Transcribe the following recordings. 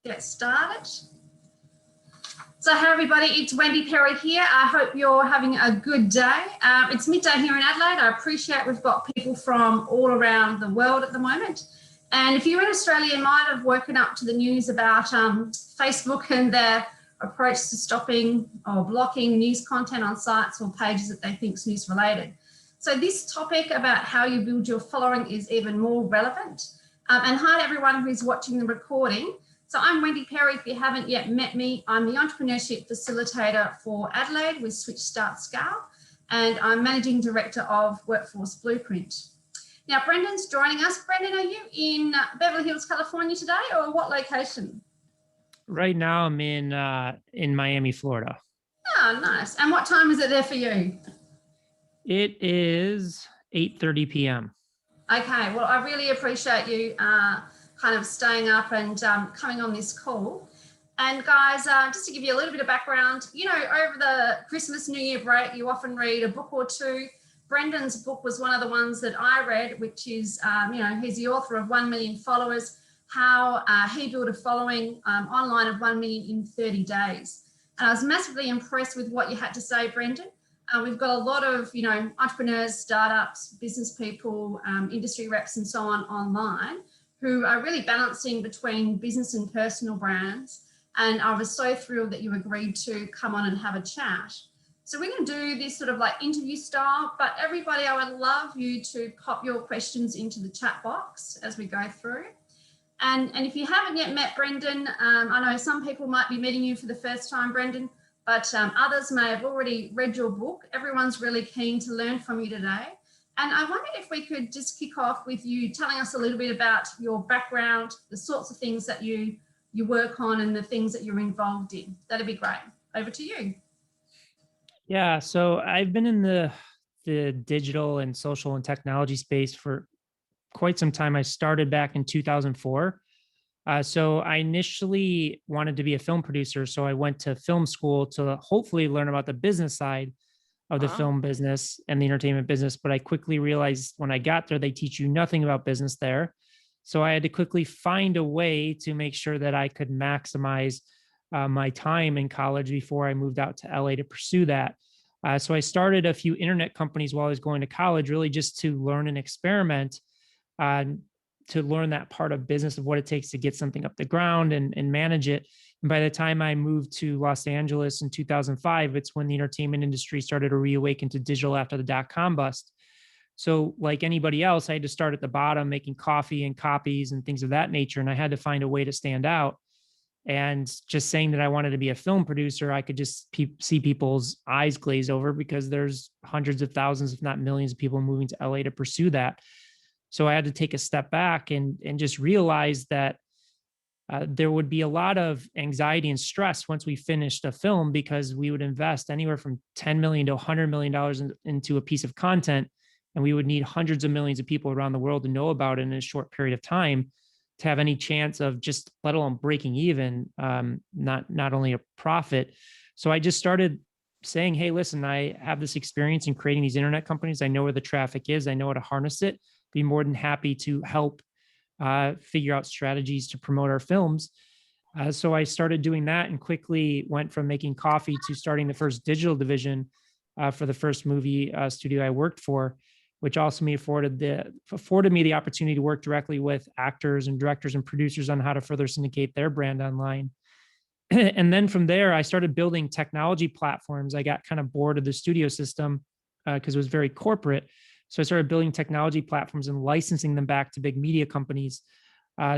Get started. So hey everybody, it's Wendy Perry here. I hope you're having a good day. It's midday here in Adelaide. I appreciate we've got people from all around the world at the moment. And if you're in Australia, you might have woken up to the news about Facebook and their approach to stopping or blocking news content on sites or pages that they think is news related. So this topic about how you build your following is even more relevant. And hi to everyone who's watching the recording. So I'm Wendy Perry. If you haven't yet met me, I'm the entrepreneurship facilitator for Adelaide with Switch Start Scale, and I'm managing director of Workforce Blueprint. Now, Brendan's joining us. Brendan, are you in Beverly Hills, California today, or what location? Right now, I'm in Miami, Florida. Oh, nice. And what time is it there for you? It is 8:30 p.m. Okay, well, I really appreciate you kind of staying up and coming on this call. And guys, just to give you a little bit of background, you know, over the Christmas, New Year break, you often read a book or two. Brendan's book was one of the ones that I read, which is, you know, he's the author of 1 Million Followers, how he built a following online of 1 million in 30 days. And I was massively impressed with what you had to say, Brendan. We've got a lot of, you know, entrepreneurs, startups, business people, industry reps and so on online who are really balancing between business and personal brands. And I was so thrilled that you agreed to come on and have a chat. So we're going to do this sort of like interview style, but everybody, I would love you to pop your questions into the chat box as we go through. And if you haven't yet met Brendan, I know some people might be meeting you for the first time, Brendan, but others may have already read your book. Everyone's really keen to learn from you today. And I wondered if we could just kick off with you telling us a little bit about your background, the sorts of things that you work on and the things that you're involved in. That'd be great. Over to you. Yeah, so I've been in the digital and social and technology space for quite some time. I started back in 2004. So I initially wanted to be a film producer. So I went to film school to hopefully learn about the business side of the film business and the entertainment business. But I quickly realized when I got there, they teach you nothing about business there. So I had to quickly find a way to make sure that I could maximize my time in college before I moved out to LA to pursue that. So I started a few internet companies while I was going to college, really just to learn and experiment, to learn that part of business of what it takes to get something up the ground and manage it. And by the time I moved to Los Angeles in 2005, it's when the entertainment industry started to reawaken to digital after the dot-com bust. So like anybody else, I had to start at the bottom, making coffee and copies and things of that nature. And I had to find a way to stand out. And just saying that I wanted to be a film producer, I could just see people's eyes glaze over because there's hundreds of thousands, if not millions of people moving to LA to pursue that. So I had to take a step back and just realize that there would be a lot of anxiety and stress once we finished a film, because we would invest anywhere from $10 million to $100 million into a piece of content. And we would need hundreds of millions of people around the world to know about it in a short period of time to have any chance of just, let alone breaking even, not only a profit. So I just started saying, hey, listen, I have this experience in creating these internet companies. I know where the traffic is. I know how to harness it. Be more than happy to help figure out strategies to promote our films. So I started doing that and quickly went from making coffee to starting the first digital division for the first movie studio I worked for, which also afforded me the opportunity to work directly with actors and directors and producers on how to further syndicate their brand online. And then from there, I started building technology platforms. I got kind of bored of the studio system because it was very corporate. So I started building technology platforms and licensing them back to big media companies.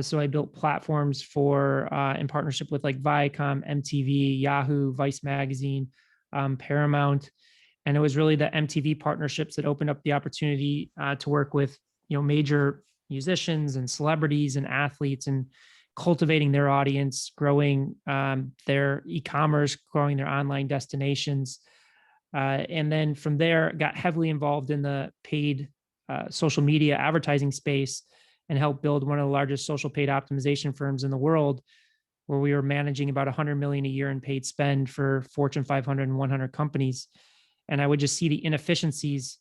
So I built platforms for, in partnership with like Viacom, MTV, Yahoo, Vice Magazine, Paramount. And it was really the MTV partnerships that opened up the opportunity to work with, you know, major musicians and celebrities and athletes, and cultivating their audience, growing their e-commerce, growing their online destinations. And then from there, got heavily involved in the paid social media advertising space and helped build one of the largest social paid optimization firms in the world, where we were managing about 100 million a year in paid spend for Fortune 500 and 100 companies. And I would just see the inefficiencies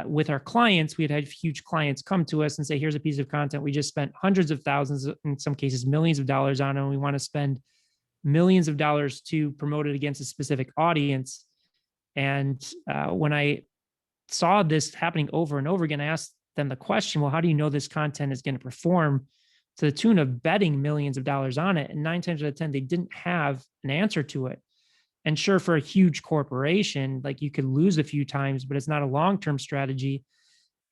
with our clients, we had huge clients come to us and say, here's a piece of content we just spent hundreds of thousands, in some cases millions of dollars on, and we want to spend millions of dollars to promote it against a specific audience. And when I saw this happening over and over again, I asked them the question, well, how do you know this content is going to perform, to the tune of betting millions of dollars on it? And 9 times out of 10, they didn't have an answer to it. And sure, for a huge corporation, like, you could lose a few times, but it's not a long-term strategy.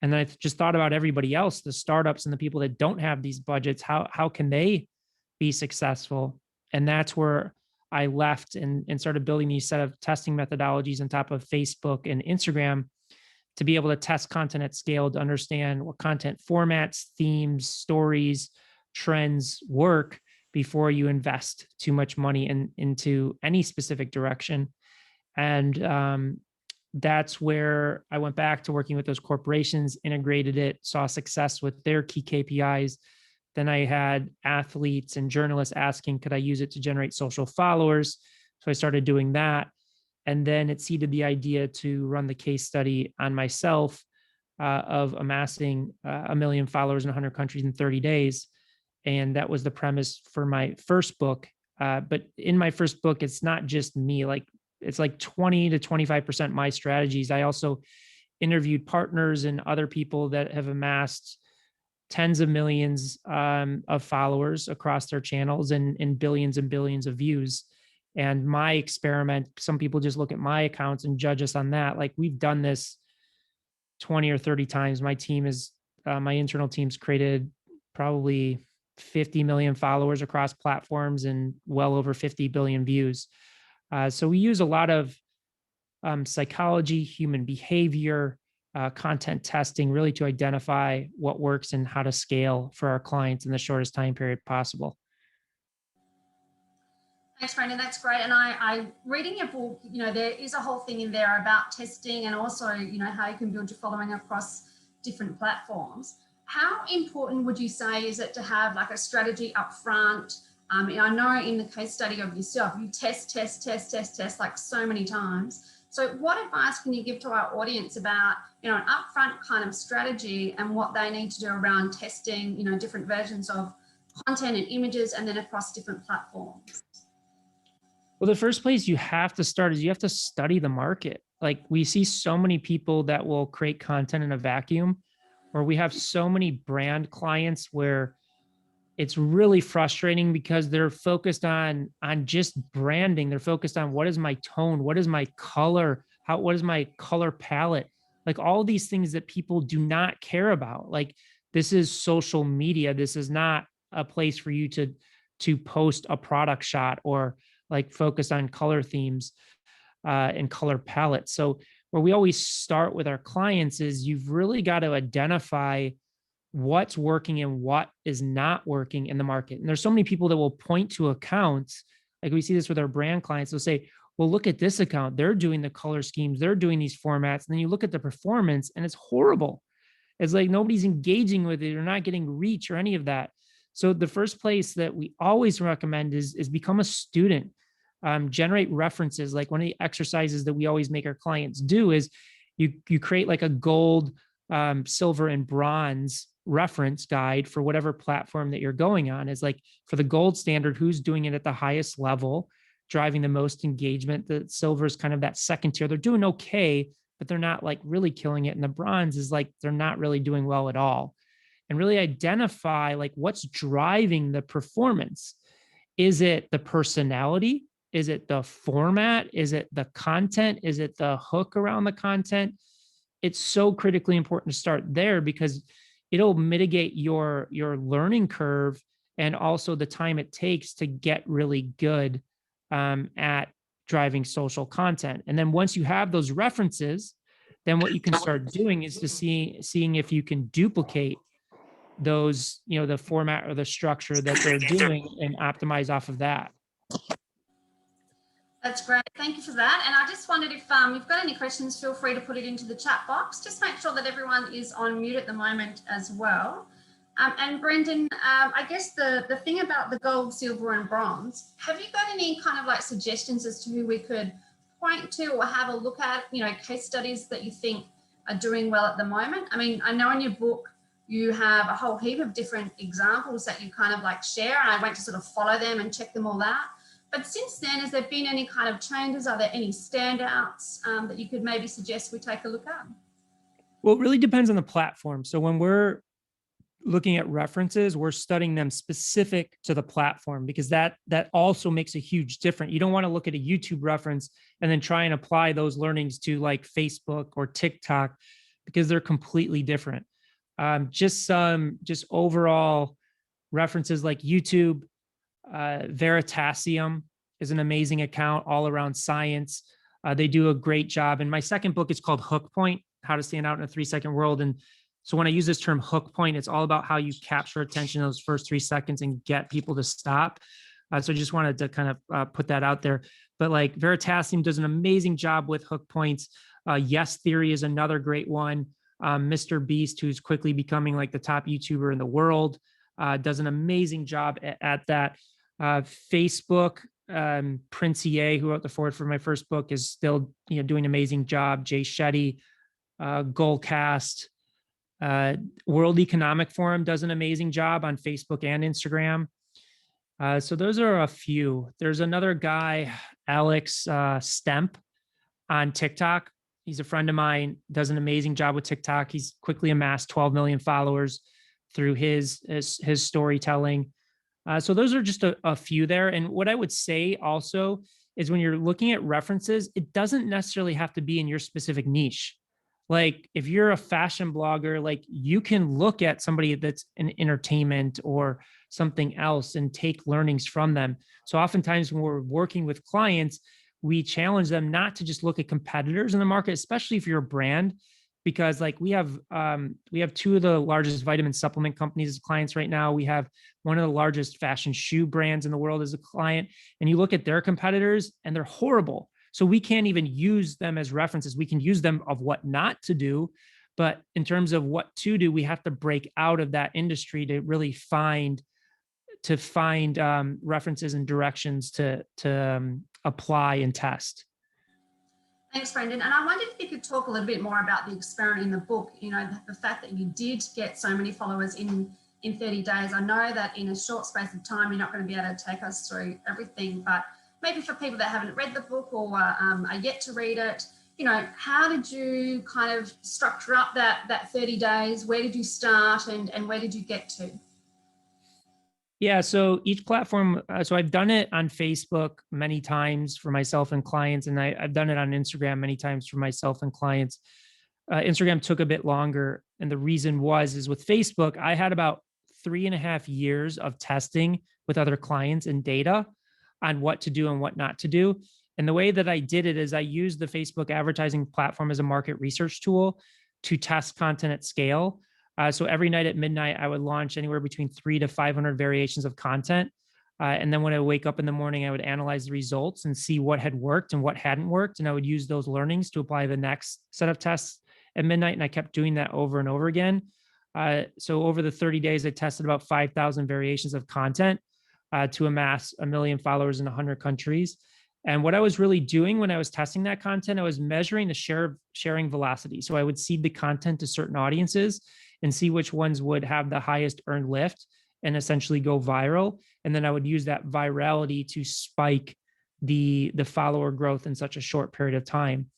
And then I just thought about everybody else, the startups and the people that don't have these budgets. How can they be successful? And that's where I left and started building these set of testing methodologies on top of Facebook and Instagram to be able to test content at scale, to understand what content formats, themes, stories, trends work before you invest too much money into any specific direction. And that's where I went back to working with those corporations, integrated it, saw success with their key KPIs. Then I had athletes and journalists asking, could I use it to generate social followers? So I started doing that. And then it seeded the idea to run the case study on myself of amassing 1 million followers in 100 countries in 30 days. And that was the premise for my first book. But in my first book, it's not just me, like, it's like 20 to 25% my strategies. I also interviewed partners and other people that have amassed tens of millions of followers across their channels and billions of views. And my experiment, some people just look at my accounts and judge us on that. Like, we've done this 20 or 30 times. My team is, my internal team's created probably 50 million followers across platforms and well over 50 billion views. So we use a lot of psychology, human behavior, content testing, really to identify what works and how to scale for our clients in the shortest time period possible. Thanks, Brendan. That's great. And I reading your book, there is a whole thing in there about testing and also, how you can build your following across different platforms. How important would you say is it to have like a strategy up front? I know in the case study of yourself, you test like so many times. So what advice can you give to our audience about, an upfront kind of strategy and what they need to do around testing, different versions of content and images and then across different platforms? Well, the first place you have to start is you have to study the market. Like, we see so many people that will create content in a vacuum, or we have so many brand clients where it's really frustrating because they're focused on just branding. They're focused on, what is my tone? What is my color? What is my color palette? Like, all these things that people do not care about. Like, this is social media. This is not a place for you to post a product shot or like focus on color themes and color palettes. So where we always start with our clients is, you've really got to identify what's working and what is not working in the market. And there's so many people that will point to accounts, like we see this with our brand clients. They'll say, well, look at this account. They're doing the color schemes. They're doing these formats. And then you look at the performance and it's horrible. It's like nobody's engaging with it or not getting reach or any of that. So the first place that we always recommend is become a student, generate references. Like, one of the exercises that we always make our clients do is you create like a gold, silver, and bronze reference guide for whatever platform that you're going on. Is like, for the gold standard, who's doing it at the highest level, driving the most engagement. The silver is kind of that second tier. They're doing okay, but they're not like really killing it. And the bronze is like, they're not really doing well at all. And really identify like what's driving the performance. Is it the personality? Is it the format? Is it the content? Is it the hook around the content? It's so critically important to start there, because it'll mitigate your learning curve and also the time it takes to get really good at driving social content. And then once you have those references, then what you can start doing is to seeing if you can duplicate those, the format or the structure that they're doing and optimize off of that. That's great. Thank you for that. And I just wondered if you've got any questions, feel free to put it into the chat box. Just make sure that everyone is on mute at the moment as well. And Brendan, I guess the thing about the gold, silver and bronze, have you got any kind of like suggestions as to who we could point to or have a look at, case studies that you think are doing well at the moment? I mean, I know in your book, you have a whole heap of different examples that you kind of like share, and I went to sort of follow them and check them all out. But since then, has there been any kind of changes? Are there any standouts that you could maybe suggest we take a look at? Well, it really depends on the platform. So when we're looking at references, we're studying them specific to the platform, because that also makes a huge difference. You don't want to look at a YouTube reference and then try and apply those learnings to like Facebook or TikTok, because they're completely different. Just overall references like YouTube. Veritasium is an amazing account all around science. They do a great job. And my second book is called Hook Point: How to Stand Out in a 3-Second World. And so when I use this term hook point, it's all about how you capture attention in those first 3 seconds and get people to stop. So I just wanted to kind of put that out there. But like Veritasium does an amazing job with hook points. Yes Theory is another great one. Mr. Beast, who's quickly becoming like the top YouTuber in the world, does an amazing job at that. Facebook, Princier, who wrote the foreword for my first book, is still doing an amazing job. Jay Shetty, Goalcast, World Economic Forum does an amazing job on Facebook and Instagram. So those are a few. There's another guy, Alex Stemp, on TikTok. He's a friend of mine, does an amazing job with TikTok. He's quickly amassed 12 million followers through his storytelling. So those are just a few there. And what I would say also is, when you're looking at references, it doesn't necessarily have to be in your specific niche. Like if you're a fashion blogger, like you can look at somebody that's in entertainment or something else and take learnings from them. So oftentimes when we're working with clients, we challenge them not to just look at competitors in the market, especially if you're a brand, because like we have 2 of the largest vitamin supplement companies as clients right now. We have one of the largest fashion shoe brands in the world as a client, and you look at their competitors and they're horrible. So we can't even use them as references. We can use them of what not to do, but in terms of what to do, we have to break out of that industry to really find references and directions to apply and test. Thanks, Brendan. And I wondered if you could talk a little bit more about the experiment in the book. The fact that you did get so many followers in 30 days. I know that in a short space of time, you're not going to be able to take us through everything, but maybe for people that haven't read the book or are yet to read it, how did you kind of structure up that 30 days? Where did you start and where did you get to? Yeah, so each platform, so I've done it on Facebook many times for myself and clients, and I've done it on Instagram many times for myself and clients. Instagram took a bit longer, and the reason is with Facebook, I had about 3.5 years of testing with other clients and data on what to do and what not to do. And the way that I did it is I used the Facebook advertising platform as a market research tool to test content at scale. So every night at midnight, I would launch anywhere between 300 to 500 variations of content. And then when I wake up in the morning, I would analyze the results and see what had worked and what hadn't worked. And I would use those learnings to apply the next set of tests at midnight. And I kept doing that over and over again. So over the 30 days, I tested about 5,000 variations of content to amass 1 million followers in 100 countries. And what I was really doing when I was testing that content, I was measuring the sharing velocity. So I would seed the content to certain audiences and see which ones would have the highest earned lift and essentially go viral. And then I would use that virality to spike the follower growth in such a short period of time.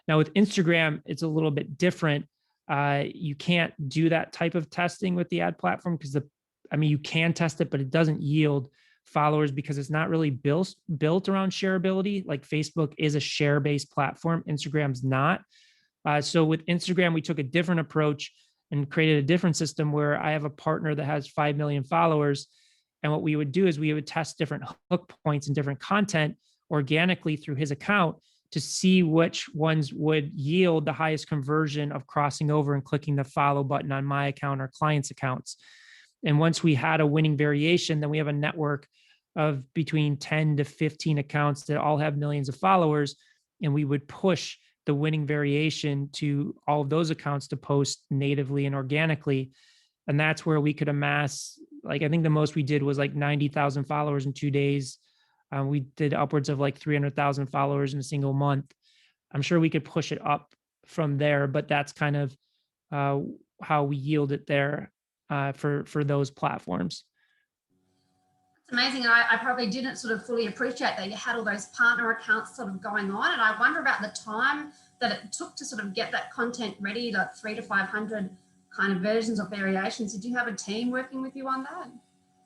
Now with Instagram, it's a little bit different. You can't do that type of testing with the ad platform because you can test it, but it doesn't yield followers because it's not really built around shareability. Like Facebook is a share-based platform. Instagram's not. So with Instagram, we took a different approach and created a different system where I have a partner that has 5 million followers. And what we would do is we would test different hook points and different content organically through his account to see which ones would yield the highest conversion of crossing over and clicking the follow button on my account or clients' accounts. And once we had a winning variation, then we have a network of between 10 to 15 accounts that all have millions of followers. And we would push the winning variation to all of those accounts to post natively and organically. And that's where we could amass, I think the most we did was 90,000 followers in 2 days. We did upwards of 300,000 followers in a single month. I'm sure we could push it up from there, but that's kind of uh, how we yield it there for those platforms. It's amazing. And I probably didn't sort of fully appreciate that you had all those partner accounts sort of going on. And I wonder about the time that it took to sort of get that content ready, like 300 to 500 kind of versions or variations. Did you have a team working with you on that?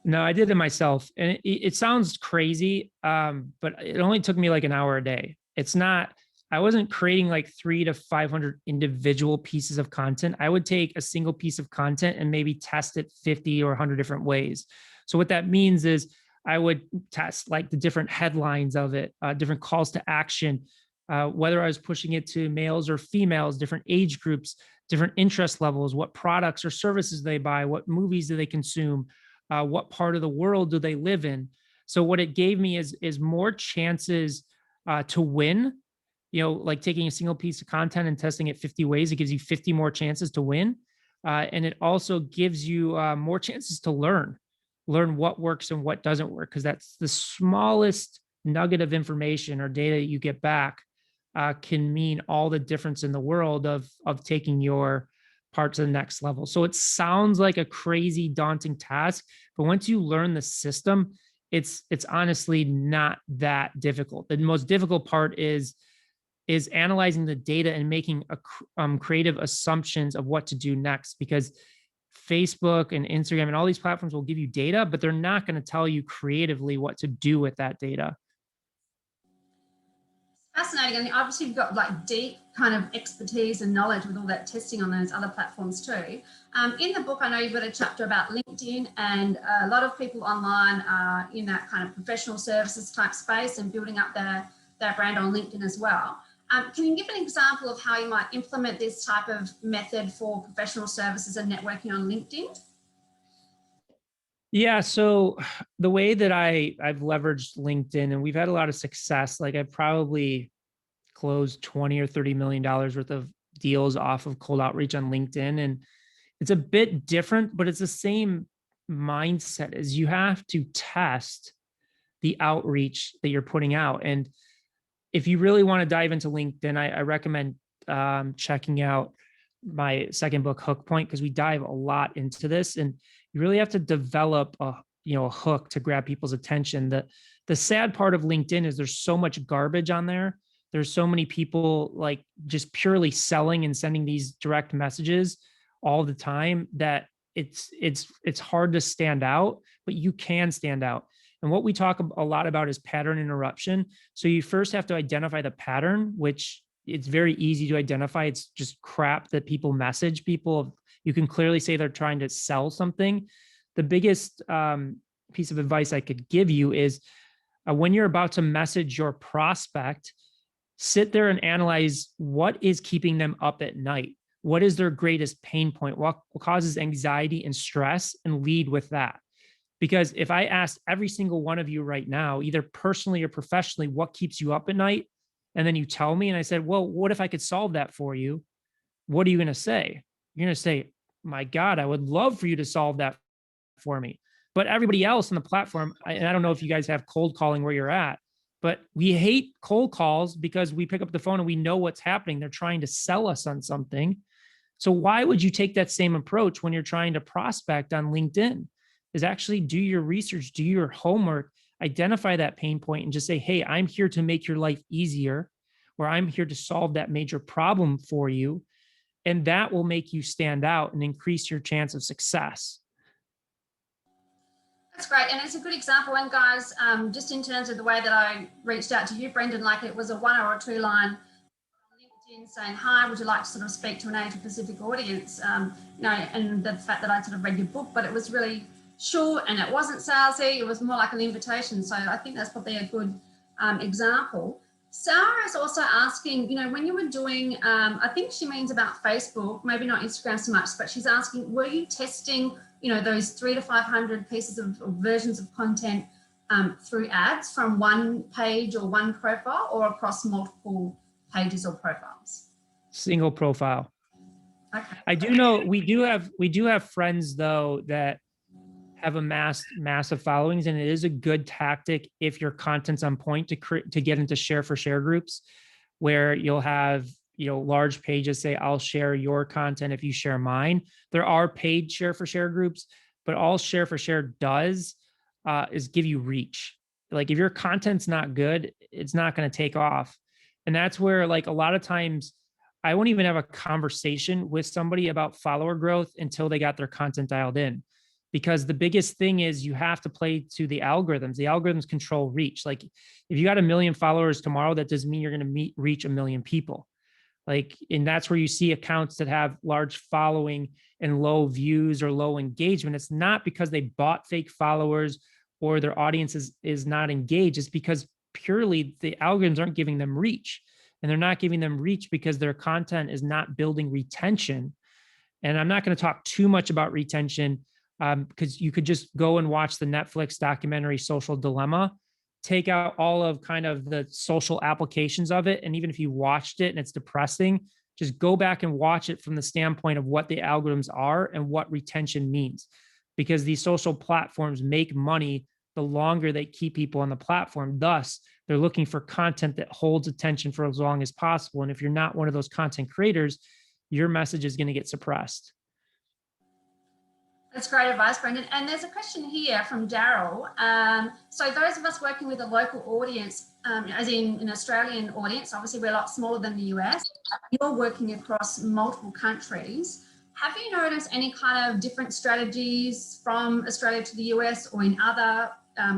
No, I did it myself. And it sounds crazy, but it only took me like an hour a day. It's not, I wasn't creating like 300 to 500 individual pieces of content. I would take a single piece of content and maybe test it 50 or 100 different ways. So what that means is I would test like the different headlines of it, different calls to action, whether I was pushing it to males or females, different age groups, different interest levels, what products or services they buy, what movies do they consume, what part of the world do they live in. So what it gave me is more chances to win. You know, like taking a single piece of content and testing it 50 ways, it gives you 50 more chances to win. And it also gives you more chances to learn what works and what doesn't work, because that's the smallest nugget of information or data you get back can mean all the difference in the world of taking your part to the next level. So it sounds like a crazy daunting task, but once you learn the system, it's honestly not that difficult. The most difficult part is analyzing the data and making creative assumptions of what to do next, because Facebook and Instagram and all these platforms will give you data, but they're not going to tell you creatively what to do with that data. Fascinating. And obviously you've got like deep kind of expertise and knowledge with all that testing on those other platforms too. In the book, I know you've got a chapter about LinkedIn, and a lot of people online are in that kind of professional services type space and building up their brand on LinkedIn as well. Can you give an example of how you might implement this type of method for professional services and networking on LinkedIn? Yeah. So the way that I've leveraged LinkedIn, and we've had a lot of success, like I've probably closed 20 or $30 million worth of deals off of cold outreach on LinkedIn. And it's a bit different, but it's the same mindset as you have to test the outreach that you're putting out. And if you really want to dive into LinkedIn, I recommend checking out my second book, Hook Point, because we dive a lot into this, and you really have to develop a hook to grab people's attention. The sad part of LinkedIn is there's so much garbage on there. There's so many people like just purely selling and sending these direct messages all the time that it's hard to stand out, but you can stand out. And what we talk a lot about is pattern interruption. So you first have to identify the pattern, which it's very easy to identify. It's just crap that people message people. You can clearly say they're trying to sell something. The biggest piece of advice I could give you is when you're about to message your prospect, sit there and analyze what is keeping them up at night. What is their greatest pain point? What causes anxiety and stress, and lead with that. Because if I asked every single one of you right now, either personally or professionally, what keeps you up at night, and then you tell me, and I said, well, what if I could solve that for you? What are you going to say? You're going to say, my God, I would love for you to solve that for me. But everybody else on the platform, and I don't know if you guys have cold calling where you're at, but we hate cold calls because we pick up the phone and we know what's happening. They're trying to sell us on something. So why would you take that same approach when you're trying to prospect on LinkedIn? Is actually do your research, do your homework, identify that pain point, and just say, hey, I'm here to make your life easier, or I'm here to solve that major problem for you. And that will make you stand out and increase your chance of success. That's great. And it's a good example. And guys, just in terms of the way that I reached out to you, Brendan, like it was a 1 or 2 line LinkedIn saying, hi, would you like to sort of speak to an Asia Pacific audience? And the fact that I sort of read your book, but it was really short and it wasn't salesy. It was more like an invitation. So I think that's probably a good example. Sarah is also asking, when you were doing, I think she means about Facebook, maybe not Instagram so much, but she's asking, were you testing, those 300 to 500 pieces of versions of content through ads from one page or one profile, or across multiple pages or profiles? Single profile. Okay. I do know we do have friends though that have amassed massive followings, and it is a good tactic if your content's on point to get into share for share groups, where you'll have large pages say, I'll share your content if you share mine. There are paid share for share groups, but all share for share does is give you reach. Like if your content's not good, it's not going to take off. And that's where like a lot of times I won't even have a conversation with somebody about follower growth until they got their content dialed in. Because the biggest thing is you have to play to the algorithms. The algorithms control reach. Like if you got 1 million followers tomorrow, that doesn't mean you're going to reach 1 million people. Like, and that's where you see accounts that have large following and low views or low engagement. It's not because they bought fake followers or their audience is not engaged. It's because purely the algorithms aren't giving them reach. And they're not giving them reach because their content is not building retention. And I'm not going to talk too much about retention because you could just go and watch the Netflix documentary Social Dilemma, take out all of kind of the social applications of it. And even if you watched it and it's depressing, just go back and watch it from the standpoint of what the algorithms are and what retention means. Because these social platforms make money the longer they keep people on the platform. Thus, they're looking for content that holds attention for as long as possible. And if you're not one of those content creators, your message is going to get suppressed. That's great advice, Brendan. And there's a question here from Daryl. So those of us working with a local audience, as in an Australian audience, obviously we're a lot smaller than the US, you're working across multiple countries. Have you noticed any kind of different strategies from Australia to the US or in other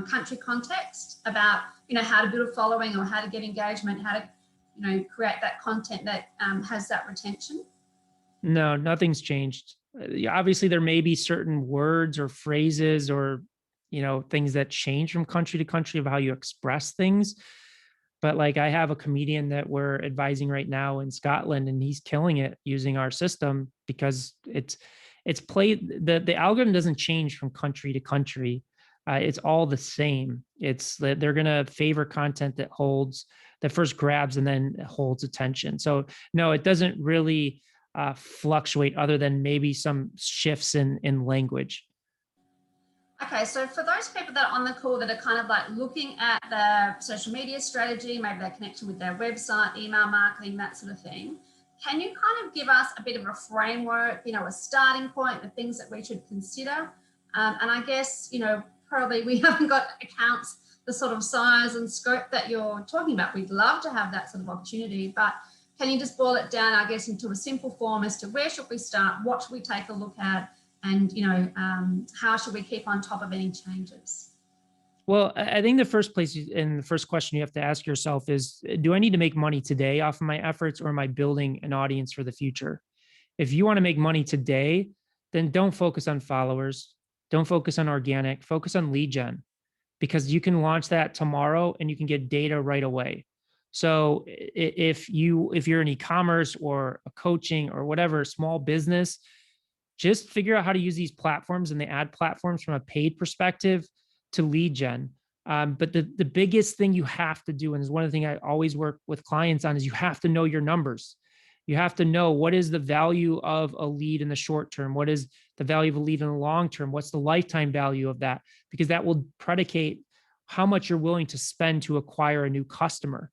country contexts about, how to build a following or how to get engagement, how to, create that content that has that retention? No, nothing's changed. Obviously, there may be certain words or phrases or, things that change from country to country of how you express things. But like I have a comedian that we're advising right now in Scotland, and he's killing it using our system because it's played, the algorithm doesn't change from country to country. It's all the same. It's that they're going to favor content that first grabs and then holds attention. So no, it doesn't really fluctuate other than maybe some shifts in language. Okay, so for those people that are on the call that are kind of like looking at their social media strategy, maybe their connection with their website, email marketing, that sort of thing, can you kind of give us a bit of a framework, a starting point, the things that we should consider? And I guess, probably we haven't got accounts the sort of size and scope that you're talking about. We'd love to have that sort of opportunity, but can you just boil it down, I guess, into a simple form as to where should we start, what should we take a look at, and how should we keep on top of any changes? Well, I think the first place and the first question you have to ask yourself is, do I need to make money today off of my efforts, or am I building an audience for the future? If you want to make money today, then don't focus on followers. Don't focus on organic, focus on lead gen, because you can launch that tomorrow and you can get data right away. So if you're in e-commerce or a coaching or whatever, small business, just figure out how to use these platforms and the ad platforms from a paid perspective to lead gen. But the biggest thing you have to do, and is one of the things I always work with clients on, is you have to know your numbers. You have to know what is the value of a lead in the short term? What is the value of a lead in the long term? What's the lifetime value of that? Because that will predicate how much you're willing to spend to acquire a new customer.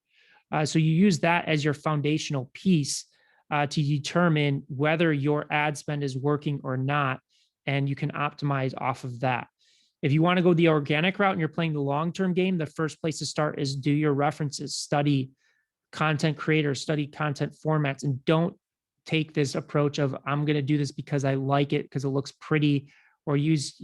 So you use that as your foundational piece to determine whether your ad spend is working or not, and you can optimize off of that. If you want to go the organic route and you're playing the long-term game, the first place to start is do your references, study content creators, study content formats, and don't take this approach of I'm going to do this because I like it, because it looks pretty, or use,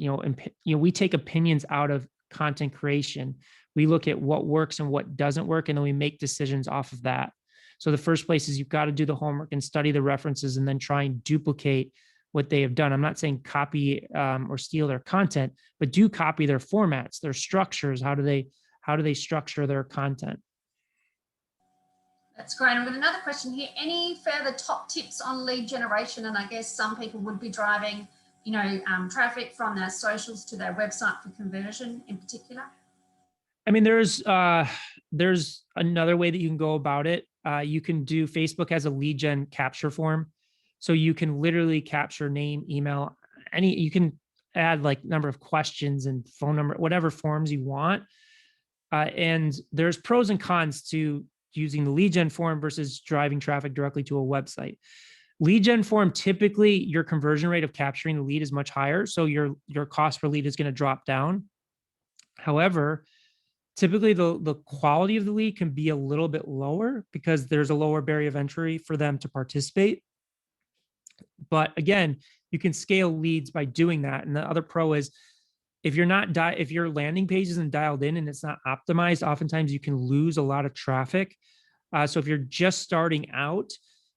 we take opinions out of content creation. We look at what works and what doesn't work, and then we make decisions off of that. So the first place is you've got to do the homework and study the references and then try and duplicate what they have done. I'm not saying copy or steal their content, but do copy their formats, their structures. How do they structure their content? That's great. I've got another question here. Any further top tips on lead generation? And I guess some people would be driving, traffic from their socials to their website for conversion in particular. I mean, there's another way that you can go about it. You can do, Facebook has a lead gen capture form. So you can literally capture name, email, you can add like number of questions and phone number, whatever forms you want. And there's pros and cons to using the lead gen form versus driving traffic directly to a website. Lead gen form, typically your conversion rate of capturing the lead is much higher. So your cost per lead is going to drop down. However, typically the quality of the lead can be a little bit lower because there's a lower barrier of entry for them to participate. But again, you can scale leads by doing that. And the other pro is if if your landing page isn't dialed in and it's not optimized, oftentimes you can lose a lot of traffic. So if you're just starting out,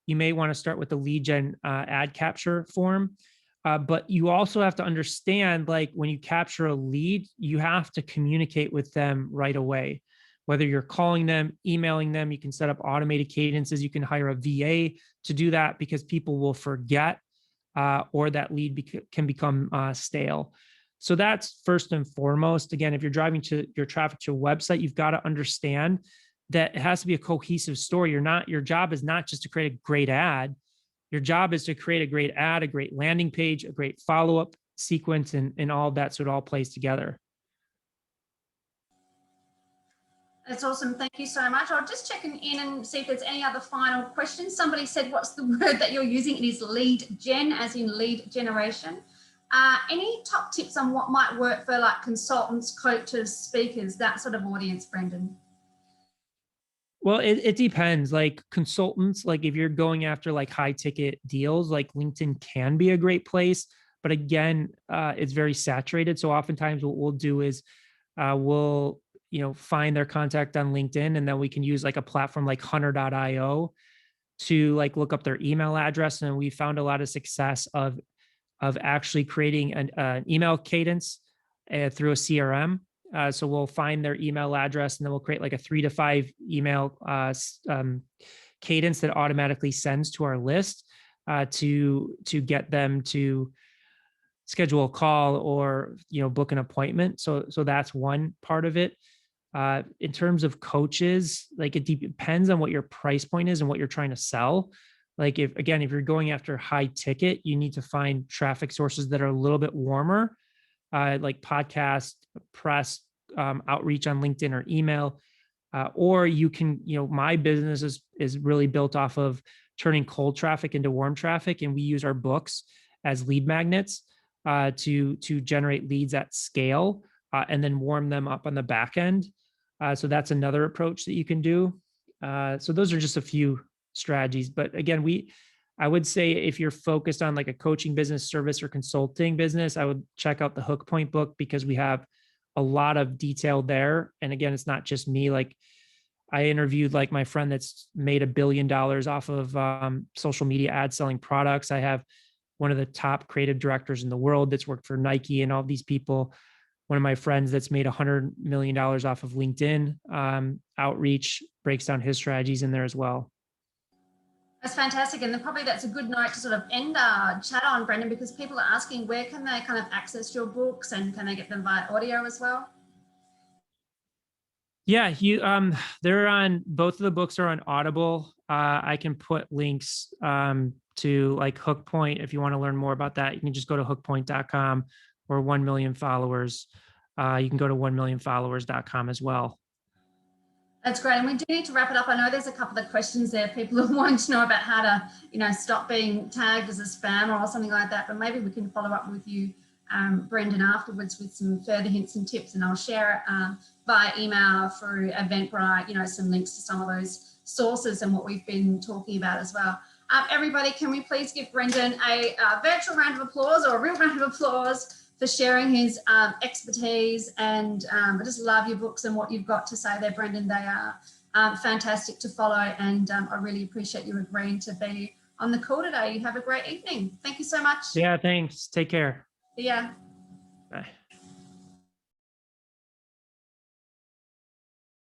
you may want to start with the lead gen ad capture form. But you also have to understand, like when you capture a lead, you have to communicate with them right away. Whether you're calling them, emailing them, you can set up automated cadences. You can hire a VA to do that because people will forget or that lead can become stale. So that's first and foremost. Again, if you're driving your traffic to a website, you've got to understand that it has to be a cohesive story. Your job is not just to create a great ad. Your job is to create a great ad, a great landing page, a great follow-up sequence, and all of that, so it all plays together. That's awesome. Thank you so much. I'll just check in and see if there's any other final questions. Somebody said, what's the word that you're using? It is lead gen, as in lead generation. Any top tips on what might work for like consultants, coaches, speakers, that sort of audience, Brendan? Well, it depends. Like consultants, like if you're going after like high ticket deals, like LinkedIn can be a great place. But again, it's very saturated. So oftentimes what we'll do is we'll find their contact on LinkedIn, and then we can use like a platform like hunter.io to like look up their email address. And we found a lot of success of actually creating an email cadence through a CRM. So we'll find their email address, and then we'll create like a 3 to 5 email cadence that automatically sends to our list to get them to schedule a call or book an appointment. So that's one part of it. In terms of coaches, like it depends on what your price point is and what you're trying to sell. Like if you're going after high ticket, you need to find traffic sources that are a little bit warmer, like podcast, press, outreach on LinkedIn or email. Or you can, my business is really built off of turning cold traffic into warm traffic. And we use our books as lead magnets to generate leads at scale and then warm them up on the back end. So that's another approach that you can do. So those are just a few strategies. But again, I would say if you're focused on like a coaching business, service, or consulting business, I would check out the Hook Point book because we have a lot of detail there. And again, it's not just me. Like I interviewed like my friend that's made $1 billion off of social media ads selling products. I have one of the top creative directors in the world that's worked for Nike and all these people. One of my friends that's made $100 million off of LinkedIn outreach breaks down his strategies in there as well. That's fantastic. And then probably that's a good note to sort of end our chat on, Brendan, because people are asking where can they kind of access your books and can they get them via audio as well? Yeah, they're on, both of the books are on Audible. I can put links to like Hook Point. If you want to learn more about that, you can just go to hookpoint.com or 1 million followers. You can go to 1millionfollowers.com as well. That's great. And we do need to wrap it up. I know there's a couple of questions there. People are wanting to know about how to, stop being tagged as a spam or something like that. But maybe we can follow up with you, Brendan, afterwards with some further hints and tips. And I'll share it via email through Eventbrite, some links to some of those sources and what we've been talking about as well. Everybody, can we please give Brendan a virtual round of applause or a real round of applause for sharing his expertise, and I just love your books and what you've got to say there, Brendan. They are fantastic to follow, and I really appreciate you agreeing to be on the call today. You have a great evening. Thank you so much. Yeah, thanks. Take care. See ya. Bye.